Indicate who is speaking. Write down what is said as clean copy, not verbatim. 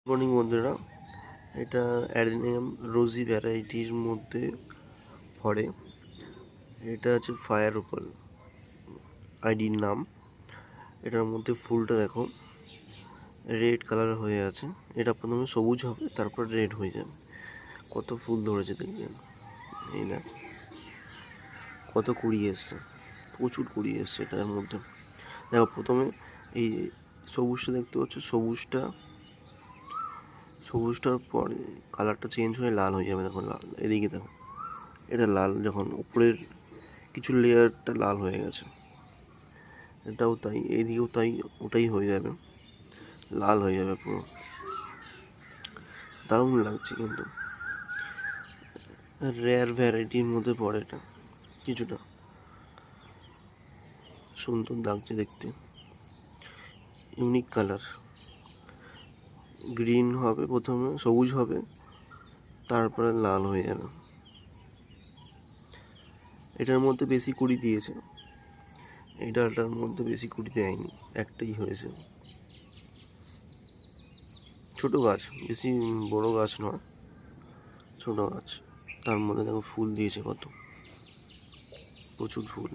Speaker 1: Morning বন্ধুরা, এটা adenium রোজি ভ্যারাইটির মধ্যে পড়ে। এটা আছে ফায়ার ওপাল আইডির নাম। এটার মধ্যে ফুলটা দেখো রেড কালার হয়ে আছে। এটা প্রথমে সবুজ হবে, তারপর রেড হয়ে যাবে। কত ফুল ধরেছে দেখবেন। এই দেখ কত কুড়ি এসছে, প্রচুর কুড়ি এসছে এটার মধ্যে। দেখো প্রথমে এই সবুজটা দেখতে পাচ্ছ, সবুজটার পরে কালারটা চেঞ্জ হয়ে লাল হয়ে যাবে। দেখো লাল, এদিকে দেখো এটা লাল, যখন উপরের কিছু লেয়ারটা লাল হয়ে গেছে, এটাও তাই, এইদিকেও তাই, ওটাই হয়ে যাবে, লাল হয়ে যাবে পুরো। দারুণ লাগছে, কিন্তু রেয়ার ভ্যারাইটির মধ্যে পড়ে এটা, কিছুটা সুন্দর লাগছে দেখতে। ইউনিক কালার, গ্রিন হবে প্রথমে, সবুজ হবে, তারপরে লাল হয়ে যাবে। এটার মধ্যে বেশি কুড়ি দিয়েছে, এই ডালটার মধ্যে বেশি কুড়ি দেয়নি, একটাই হয়েছে। ছোট গাছ, বেশি বড় গাছ নয়, ছোট গাছ। তার মধ্যে দেখো ফুল দিয়েছে কত, প্রচুর ফুল।